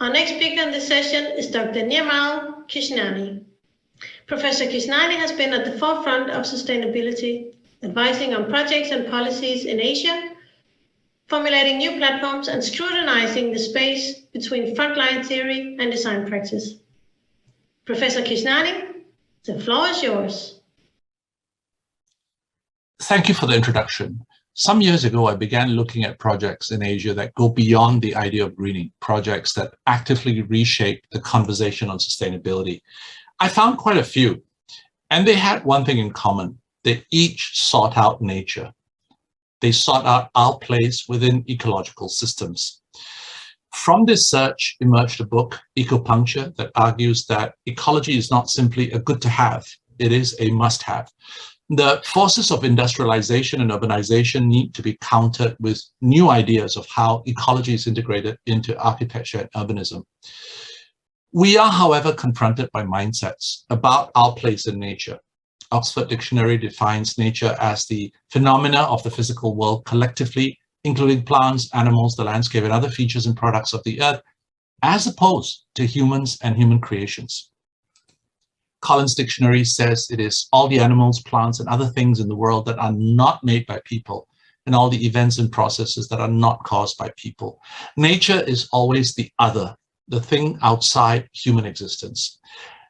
Our next speaker in this session is Dr. Nirmal Kishnani. Professor Kishnani has been at the forefront of sustainability, advising on projects and policies in Asia, formulating new platforms and scrutinizing the space between frontline theory and design practice. Professor Kishnani, the floor is yours. Thank you for the introduction. Some years ago, I began looking at projects in Asia that go beyond the idea of greening, projects that actively reshape the conversation on sustainability. I found quite a few, and they had one thing in common. They each sought out nature. They sought out our place within ecological systems. From this search emerged a book, Ecopuncture, that argues that ecology is not simply a good to have, it is a must have. The forces of industrialization and urbanization need to be countered with new ideas of how ecology is integrated into architecture and urbanism. We are, however, confronted by mindsets about our place in nature. Oxford Dictionary defines nature as the phenomena of the physical world collectively, including plants, animals, the landscape, and other features and products of the earth, as opposed to humans and human creations. Collins Dictionary says it is all the animals, plants, and other things in the world that are not made by people, and all the events and processes that are not caused by people. Nature is always the other, the thing outside human existence.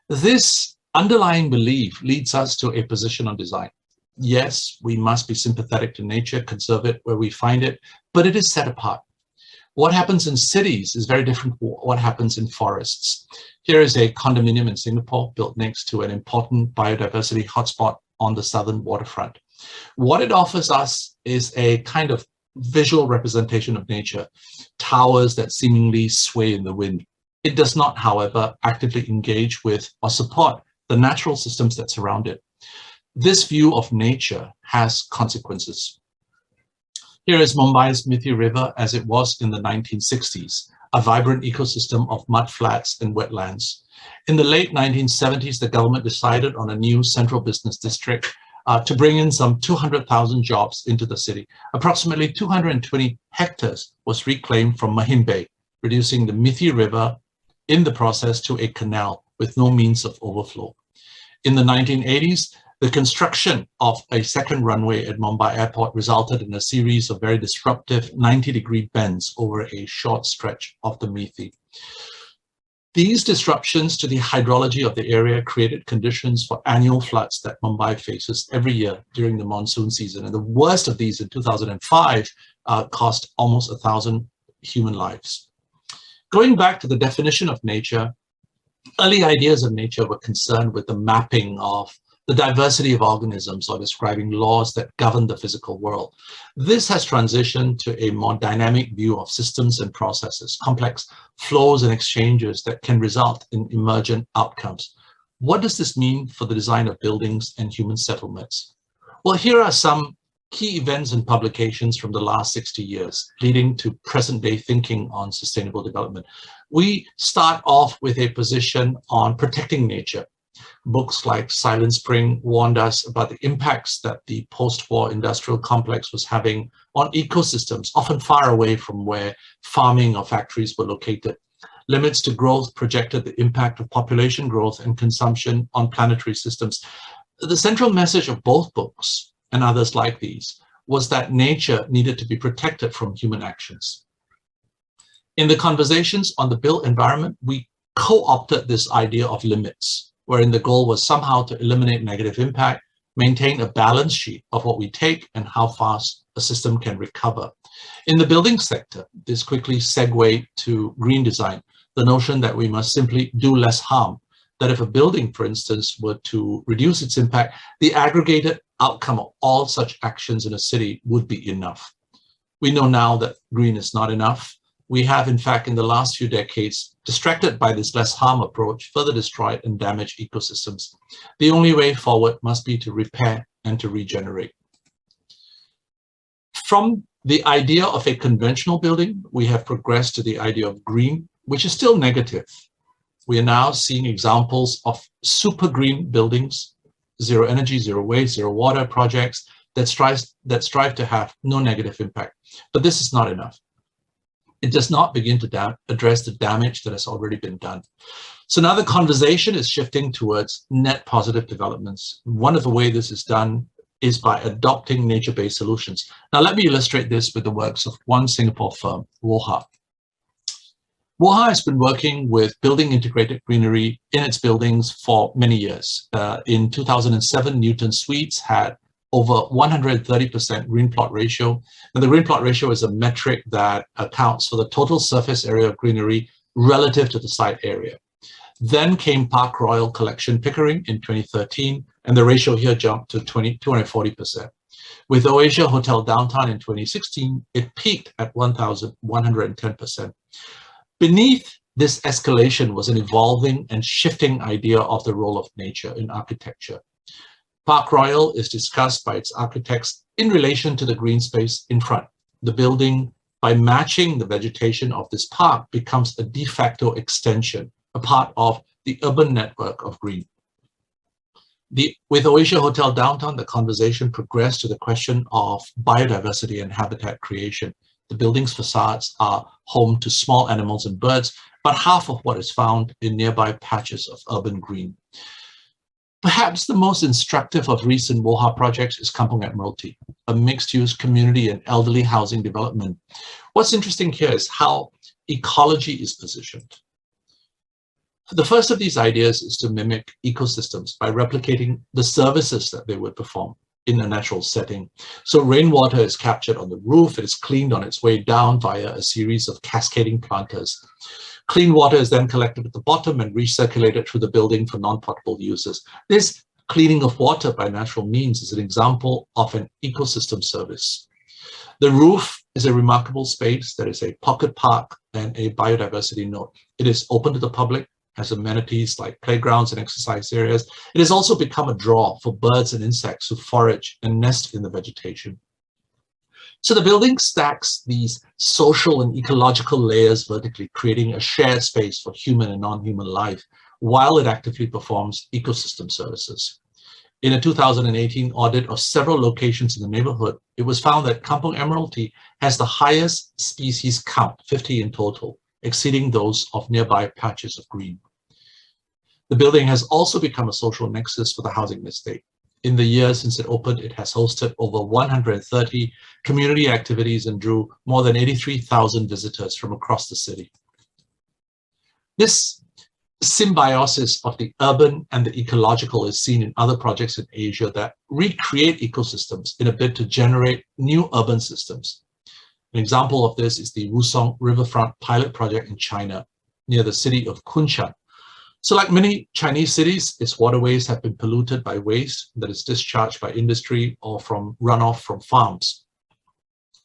This underlying belief leads us to a position on design. Yes, we must be sympathetic to nature, conserve it where we find it, but it is set apart. What happens in cities is very different from what happens in forests. Here is a condominium in Singapore built next to an important biodiversity hotspot on the southern waterfront. What it offers us is a kind of visual representation of nature, towers that seemingly sway in the wind. It does not, however, actively engage with or support the natural systems that surround it. This view of nature has consequences. Here is Mumbai's Mithi River as it was in the 1960s, a vibrant ecosystem of mudflats and wetlands. In the late 1970s, the government decided on a new central business district to bring in some 200,000 jobs into the city. Approximately 220 hectares was reclaimed from Mahim Bay, reducing the Mithi River in the process to a canal with no means of overflow. In the 1980s, the construction of a second runway at Mumbai Airport resulted in a series of very disruptive 90-degree bends over a short stretch of the Mithi. These disruptions to the hydrology of the area created conditions for annual floods that Mumbai faces every year during the monsoon season. And the worst of these in 2005 cost almost 1,000 human lives. Going back to the definition of nature, early ideas of nature were concerned with the mapping of the diversity of organisms or describing laws that govern the physical world. This has transitioned to a more dynamic view of systems and processes, complex flows and exchanges that can result in emergent outcomes. What does this mean for the design of buildings and human settlements? Well, here are some key events and publications from the last 60 years, leading to present-day thinking on sustainable development. We start off with a position on protecting nature. Books like Silent Spring warned us about the impacts that the post-war industrial complex was having on ecosystems, often far away from where farming or factories were located. Limits to Growth projected the impact of population growth and consumption on planetary systems. The central message of both books, and others like these, was that nature needed to be protected from human actions. In the conversations on the built environment, we co-opted this idea of limits, wherein the goal was somehow to eliminate negative impact, maintain a balance sheet of what we take and how fast a system can recover. In the building sector, this quickly segued to green design, the notion that we must simply do less harm, that if a building, for instance, were to reduce its impact, the aggregated outcome of all such actions in a city would be enough. We know now that green is not enough. We have, in fact, in the last few decades, distracted by this less harm approach, further destroyed and damaged ecosystems. The only way forward must be to repair and to regenerate. From the idea of a conventional building, we have progressed to the idea of green, which is still negative. We are now seeing examples of super green buildings, zero energy, zero waste, zero water projects that strive to have no negative impact. But this is not enough. It does not begin to address the damage that has already been done. So now the conversation is shifting towards net positive developments. One of the ways this is done is by adopting nature-based solutions. Now let me illustrate this with the works of one Singapore firm, Woha. Woha has been working with building integrated greenery in its buildings for many years. In 2007, Newton Suites had over 130% green plot ratio. And the green plot ratio is a metric that accounts for the total surface area of greenery relative to the site area. Then came Park Royal Collection Pickering in 2013, and the ratio here jumped to 240%. With Oasia Hotel Downtown in 2016, it peaked at 1,110%. Beneath this escalation was an evolving and shifting idea of the role of nature in architecture. Park Royal is discussed by its architects in relation to the green space in front. The building, by matching the vegetation of this park, becomes a de facto extension, a part of the urban network of green. With Oasia Hotel Downtown, the conversation progressed to the question of biodiversity and habitat creation. The building's facades are home to small animals and birds, but half of what is found in nearby patches of urban green. Perhaps the most instructive of recent Woha projects is Kampung Admiralty, a mixed-use community and elderly housing development. What's interesting here is how ecology is positioned. The first of these ideas is to mimic ecosystems by replicating the services that they would perform in a natural setting. So rainwater is captured on the roof, it is cleaned on its way down via a series of cascading planters. Clean water is then collected at the bottom and recirculated through the building for non-potable uses. This cleaning of water by natural means is an example of an ecosystem service. The roof is a remarkable space that is a pocket park and a biodiversity node. It is open to the public, has amenities like playgrounds and exercise areas. It has also become a draw for birds and insects who forage and nest in the vegetation. So the building stacks these social and ecological layers vertically, creating a shared space for human and non-human life, while it actively performs ecosystem services. In a 2018 audit of several locations in the neighborhood, it was found that Kampung Admiralty has the highest species count, 50 in total, exceeding those of nearby patches of green. The building has also become a social nexus for the housing estate. In the years since it opened, it has hosted over 130 community activities and drew more than 83,000 visitors from across the city. This symbiosis of the urban and the ecological is seen in other projects in Asia that recreate ecosystems in a bid to generate new urban systems. An example of this is the Wusong Riverfront pilot project in China, near the city of Kunshan. So like many Chinese cities, its waterways have been polluted by waste that is discharged by industry or from runoff from farms.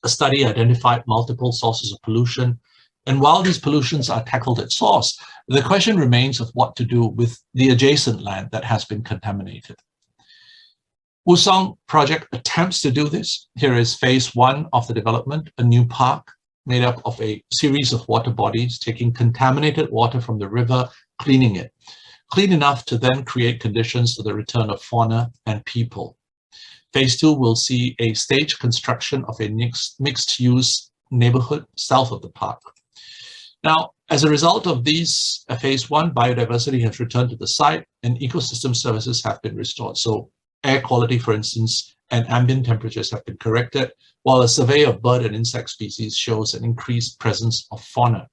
A study identified multiple sources of pollution, and while these pollutions are tackled at source, the question remains of what to do with the adjacent land that has been contaminated. Wusong project attempts to do this. Here is phase 1 of the development, a new park made up of a series of water bodies, taking contaminated water from the river, cleaning it, clean enough to then create conditions for the return of fauna and people. Phase 2 will see a staged construction of a mixed-use neighborhood south of the park. Now, as a result of these, phase 1, biodiversity has returned to the site and ecosystem services have been restored. So air quality, for instance, and ambient temperatures have been corrected, while a survey of bird and insect species shows an increased presence of fauna.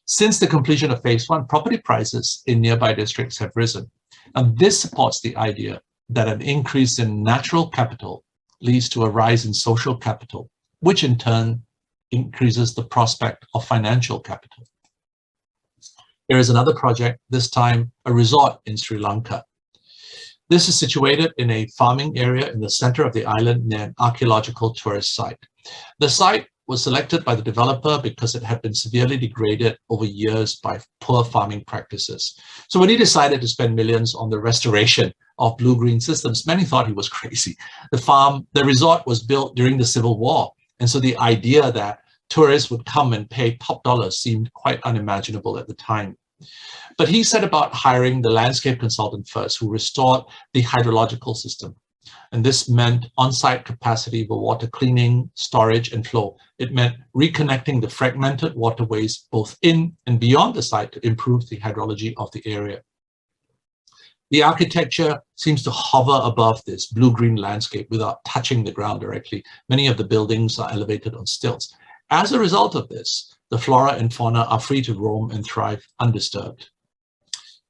Since the completion of phase 1, property prices in nearby districts have risen. And this supports the idea that an increase in natural capital leads to a rise in social capital, which in turn increases the prospect of financial capital. There is another project, this time a resort in Sri Lanka. This is situated in a farming area in the center of the island near an archaeological tourist site. The site was selected by the developer because it had been severely degraded over years by poor farming practices. So when he decided to spend millions on the restoration of blue-green systems, many thought he was crazy. The resort was built during the Civil War, and so the idea that tourists would come and pay top dollar seemed quite unimaginable at the time. But he set about hiring the landscape consultant first, who restored the hydrological system. And this meant on-site capacity for water cleaning, storage, and flow. It meant reconnecting the fragmented waterways both in and beyond the site to improve the hydrology of the area. The architecture seems to hover above this blue-green landscape without touching the ground directly. Many of the buildings are elevated on stilts. As a result of this, the flora and fauna are free to roam and thrive undisturbed.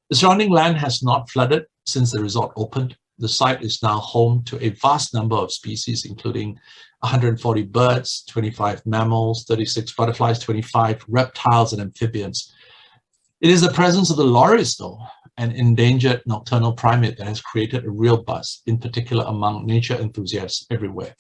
The surrounding land has not flooded since the resort opened. The site is now home to a vast number of species, including 140 birds, 25 mammals, 36 butterflies, 25 reptiles and amphibians. It is the presence of the loris, though, an endangered nocturnal primate, that has created a real buzz, in particular among nature enthusiasts everywhere.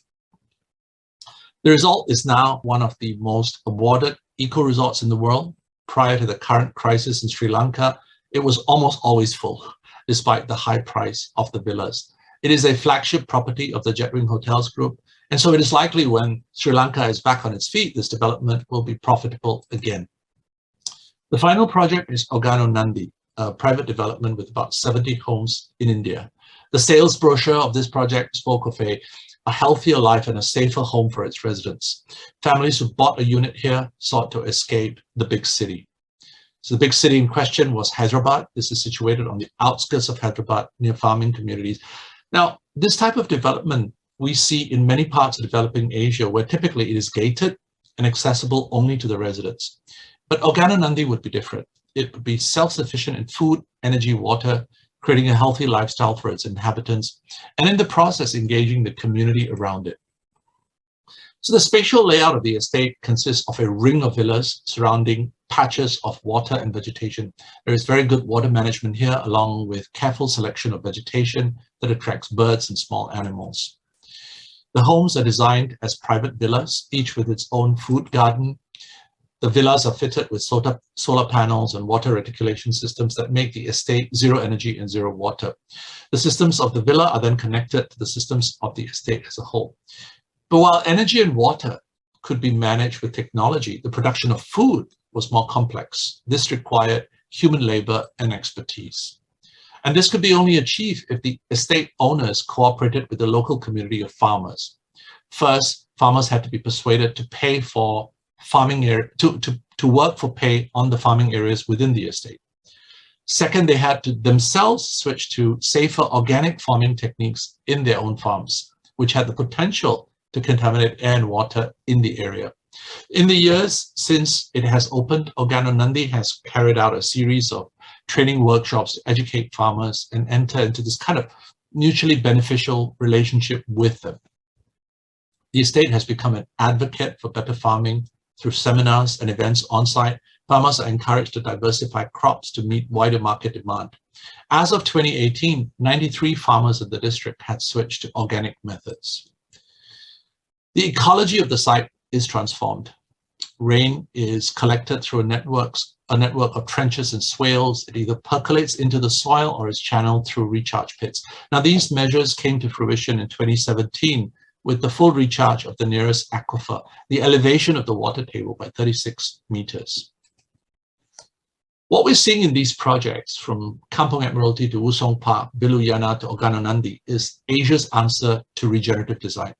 The resort is now one of the most awarded eco-resorts in the world. Prior to the current crisis in Sri Lanka, it was almost always full, despite the high price of the villas. It is a flagship property of the Jetwing Hotels Group, and so it is likely when Sri Lanka is back on its feet, this development will be profitable again. The final project is Organo Nandi, a private development with about 70 homes in India. The sales brochure of this project spoke of a healthier life and a safer home for its residents. Families who bought a unit here sought to escape the big city. So the big city in question was Hyderabad. This is situated on the outskirts of Hyderabad near farming communities. Now, this type of development we see in many parts of developing Asia, where typically it is gated and accessible only to the residents. But Organo Nandi would be different. It would be self-sufficient in food, energy, water, creating a healthy lifestyle for its inhabitants, and in the process engaging the community around it. So the spatial layout of the estate consists of a ring of villas surrounding patches of water and vegetation. There is very good water management here, along with careful selection of vegetation that attracts birds and small animals. The homes are designed as private villas, each with its own food garden. The villas are fitted with solar panels and water reticulation systems that make the estate zero energy and zero water. The systems of the villa are then connected to the systems of the estate as a whole. But while energy and water could be managed with technology, the production of food was more complex. This required human labor and expertise. And this could be only achieved if the estate owners cooperated with the local community of farmers. First, farmers had to be persuaded to pay for farming area, to work for pay on the farming areas within the estate. Second, they had to themselves switch to safer organic farming techniques in their own farms, which had the potential to contaminate air and water in the area. In the years since it has opened, Organo Nandi has carried out a series of training workshops to educate farmers and enter into this kind of mutually beneficial relationship with them. The estate has become an advocate for better farming. Through seminars and events on-site, farmers are encouraged to diversify crops to meet wider market demand. As of 2018, 93 farmers in the district had switched to organic methods. The ecology of the site is transformed. Rain is collected through a network of trenches and swales. It either percolates into the soil or is channeled through recharge pits. Now, these measures came to fruition in 2017 with the full recharge of the nearest aquifer, the elevation of the water table by 36 meters. What we're seeing in these projects, from Kampong Admiralty to Wusong Park, Biluyana to Organo Nandi, is Asia's answer to regenerative design.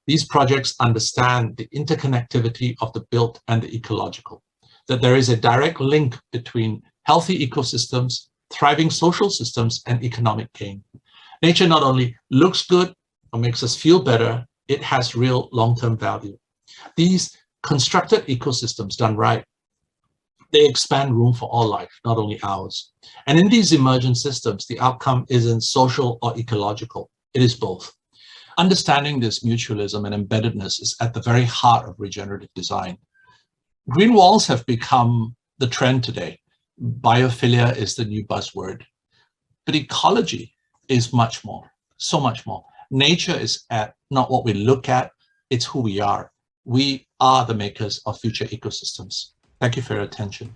These projects understand the interconnectivity of the built and the ecological, that there is a direct link between healthy ecosystems, thriving social systems, and economic gain. Nature not only looks good or makes us feel better, it has real long-term value. These constructed ecosystems done right, they expand room for all life, not only ours. And in these emergent systems, the outcome isn't social or ecological, it is both. Understanding this mutualism and embeddedness is at the very heart of regenerative design. Green walls have become the trend today. Biophilia is the new buzzword. But ecology is much more, so much more. Nature is not what we look at, it's who we are. We are the makers of future ecosystems. Thank you for your attention.